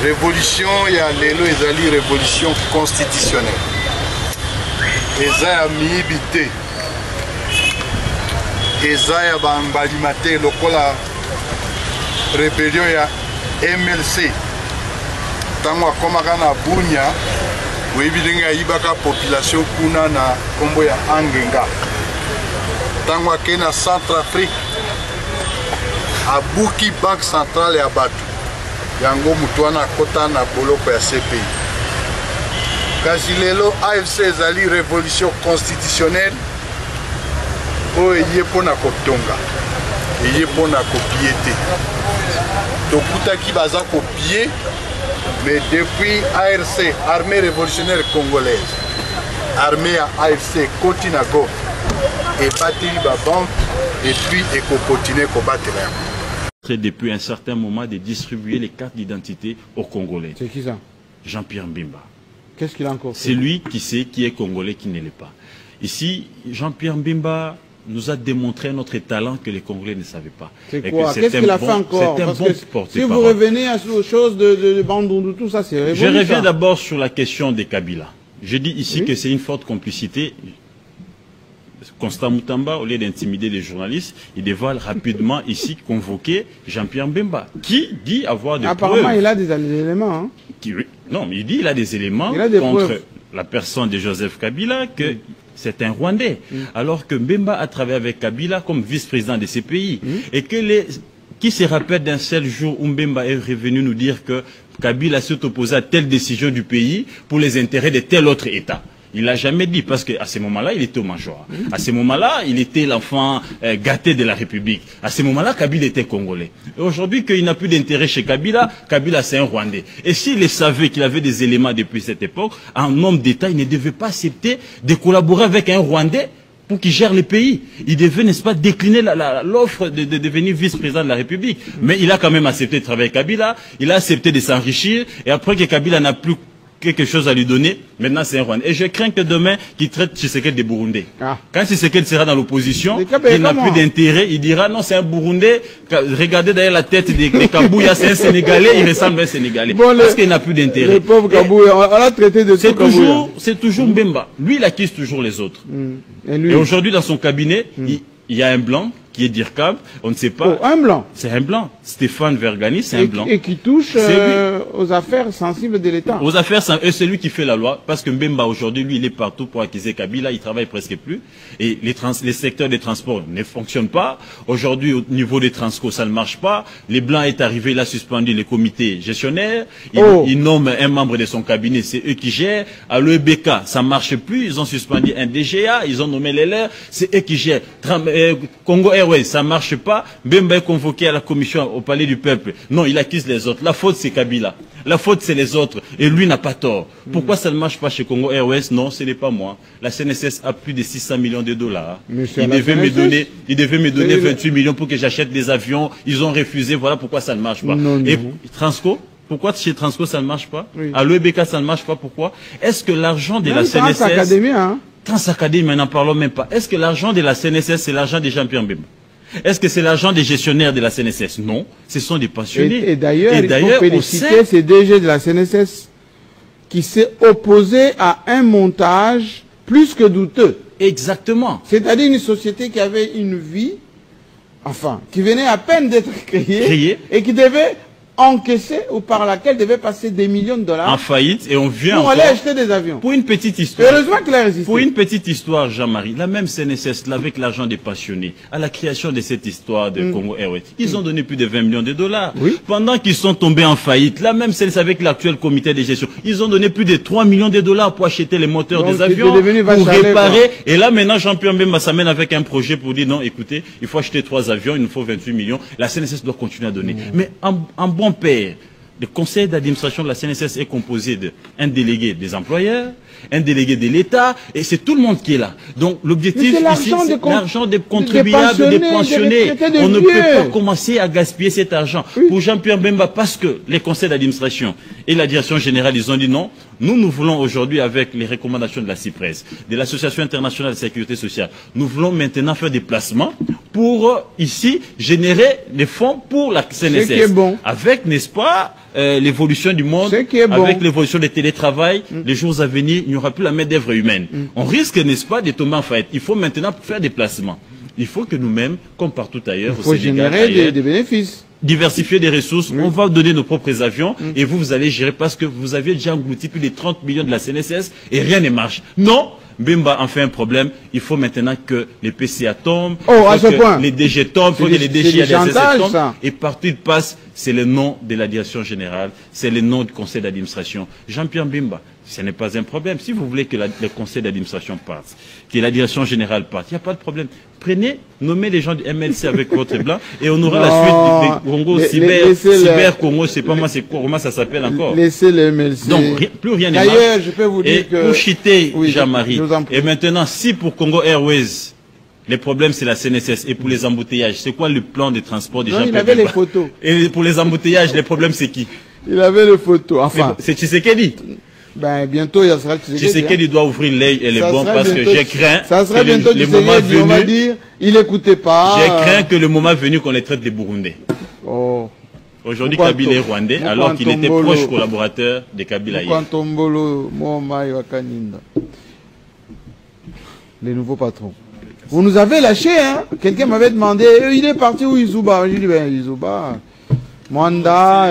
révolution ya lelo ezali révolution constitutionnelle eza ya miyibi te eza ya bambalima te lokola rébellion ya MLC ntango akomaka na Bunia oyebi ndenge ayibaka population kuna na kombo ya Angenga ntango ake na Centrafrique abuki banque centrale ya bato yango mutu wana akota na boloko ya CPI kasi lelo AFC ezali révolution constitutionnelle oyo eye mpona kotonga eye mpona kopie te tokutaki baza kopie mais depuis ARC armée révolutionnaire congolaise armée ya AFC continue na go ebateli babanque et puis ekokontinue kobatela yango depuis un certain moment de distribuer les cartes d'identité aux Congolais. C'est qui ça? Jean-Pierre Mbemba. Qu'est-ce qu'il a encore fait? C'est lui qui sait qui est Congolais, qui ne l'est pas. Ici, Jean-Pierre Mbemba nous a démontré notre talent que les Congolais ne savaient pas. C'est quoi? Qu'est-ce qu'il a fait encore? C'est un bon porte-parole. Si vous revenez aux choses de Bandundu, tout ça, c'est révolu. Je reviens d'abord sur la question de Kabila. Je dis ici que c'est une forte complicité. Constant Moutamba, au lieu d'intimider les journalistes, il dévoile rapidement ici convoquer Jean-Pierre Mbemba, qui dit avoir des preuves. Apparemment, il a des éléments. Hein. Non, mais il dit qu'il a des éléments contre la personne de Joseph Kabila, que c'est un Rwandais. Alors que Mbemba a travaillé avec Kabila comme vice-président de ces pays. Et que qui se rappelle d'un seul jour où Mbemba est revenu nous dire que Kabila s'est opposé à telle décision du pays pour les intérêts de tel autre État? Il l'a jamais dit parce qu'à ce moment-là, il était au major. À ce moment-là, il était l'enfant gâté de la République. À ce moment-là, Kabila était Congolais. Et aujourd'hui, qu'il n'a plus d'intérêt chez Kabila, Kabila c'est un Rwandais. Et s'il savait qu'il avait des éléments depuis cette époque, un homme d'État, il ne devait pas accepter de collaborer avec un Rwandais pour qu'il gère les pays. Il devait, n'est-ce pas, décliner l'offre de devenir vice-président de la République. Mais il a quand même accepté de travailler avec Kabila, il a accepté de s'enrichir, et après que Kabila n'a plus quelque chose à lui donner, maintenant c'est un Rwandais. Et je crains que demain, qu'il traite Tshisekedi de Burundais. Quand Tshisekedi sera dans l'opposition, il n'a plus d'intérêt, il dira non, c'est un Burundais. Regardez d'ailleurs la tête de Kabouya, c'est un Sénégalais, il ressemble à un Sénégalais. Bon, parce qu'il n'a plus d'intérêt. Le pauvre Kabouya, on l'a traité de c'est toujours Mbemba. Lui, il accuse toujours les autres. Et aujourd'hui, dans son cabinet, il y a un blanc qui est DIRCAB, on ne sait pas. Oh, un blanc. C'est un blanc. Stéphane Vergani, c'est un blanc. Et qui touche aux affaires sensibles de l'État. Aux affaires sensibles, et c'est lui qui fait la loi, parce que Mbemba aujourd'hui, lui, il est partout pour accuser Kabila, il travaille presque plus. Et les secteurs des transports ne fonctionnent pas. Aujourd'hui, au niveau des Transco, ça ne marche pas. Les Blancs est arrivé, il a suspendu les comités gestionnaires. Il nomme un membre de son cabinet, c'est eux qui gèrent. À l'EBK, ça ne marche plus. Ils ont suspendu un DGA, ils ont nommé les leurs, c'est eux qui gèrent. Congo Airways, ça ne marche pas. Mbemba est convoqué à la commission au palais du peuple. Non, il accuse les autres. La faute, c'est Kabila. La faute, c'est les autres. Et lui n'a pas tort. Pourquoi ça ne marche pas chez Congo Airways? Non, ce n'est pas moi. La CNSS a plus de 600 millions de dollars. Il devait me donner 28 millions pour que j'achète des avions. Ils ont refusé. Voilà pourquoi ça ne marche pas. Et Transco? Pourquoi chez Transco ça ne marche pas? À l'EBK ça ne marche pas? Pourquoi? Est-ce que l'argent de la CNSS... Transacadémie, n'en parlons même pas. Est-ce que l'argent de la CNSS, c'est l'argent des Jean-Pierre Mbemba? Est-ce que c'est l'argent des gestionnaires de la CNSS? Non, ce sont des pensionnés. Et d'ailleurs, il faut féliciter ces DG de la CNSS qui s'est opposé à un montage plus que douteux. Exactement. C'est-à-dire une société qui avait une vie, enfin, qui venait à peine d'être créée et qui devait encaissé ou par laquelle devait passer des millions de dollars en faillite et on vient pour aller acheter des avions. Pour une petite histoire. Heureusement qu'il a résisté. Pour une petite histoire, Jean-Marie, la même CNSS, avec l'argent des passionnés, à la création de cette histoire de Congo Airways, ils ont donné plus de 20 millions de dollars. Pendant qu'ils sont tombés en faillite, la même CNSS avec l'actuel comité de gestion, ils ont donné plus de 3 millions de dollars pour acheter les moteurs des avions, pour réparer. Et là maintenant, Jean-Pierre Mbemba s'amène avec un projet pour dire non, écoutez, il faut acheter 3 avions, il nous faut 28 millions. La CNSS doit continuer à donner. Mais en bon père, le conseil d'administration de la CNSS est composé d'un délégué des employeurs, un délégué de l'État, et c'est tout le monde qui est là. Donc l'objectif ici, c'est l'argent des contribuables, des pensionnés. On ne peut pas commencer à gaspiller cet argent. Pour Jean-Pierre Mbemba, parce que les conseils d'administration et la direction générale, ils ont dit non, nous voulons aujourd'hui, avec les recommandations de la CIPRES, de l'Association internationale de sécurité sociale, nous voulons maintenant faire des placements pour, ici, générer des fonds pour la CNSS. Bon. Avec, n'est-ce pas, l'évolution du monde, bon. Avec l'évolution des télétravail, les jours à venir, il n'y aura plus la main d'œuvre humaine. On risque, n'est-ce pas, de tomber en faillite. Il faut maintenant faire des placements. Il faut que nous-mêmes, comme partout ailleurs, il faut générer des bénéfices. Diversifier des ressources, on va donner nos propres avions et vous allez gérer parce que vous aviez déjà englouti plus de 30 millions de la CNSS et rien ne marche. Non, Bemba en fait un problème. Il faut maintenant que les PCA tombent, les DG tombent, il faut que les DG tombent. Et partout il passe, c'est le nom de la direction générale, c'est le nom du conseil d'administration. Jean-Pierre Bemba, ce n'est pas un problème. Si vous voulez que le conseil d'administration parte, que la direction générale parte, il n'y a pas de problème. Prenez, nommez les gens du MLC avec votre blanc et on aura la suite du Congo cyber Congo, je ne sais pas moi comment ça s'appelle encore. Laissez le MLC. Donc plus rien ne marche. D'ailleurs, je peux vous dire et pour chiter Jean-Marie, et maintenant si pour Congo Airways, le problème c'est la CNSS et pour les embouteillages, c'est quoi le plan de transport des gens? Il avait les photos. Et pour les embouteillages, le problème c'est qui? Il avait les photos. Enfin, c'est Tshisekedi. Ben, bientôt, il sera Tshisekedi. Tshisekedi doit ouvrir l'œil et les bons parce que j'ai craint que le moment venu, on va dire, il n'écoutait pas. J'ai craint que le moment venu qu'on les traite des Burundais. Oh. Aujourd'hui, Kabila est rwandais, alors qu'il était proche collaborateur de Kabila. Les nouveaux patrons. Vous nous avez lâché, hein? Quelqu'un m'avait demandé, il est parti où Izouba? J'ai dit, ben, Izouba, Mwanda.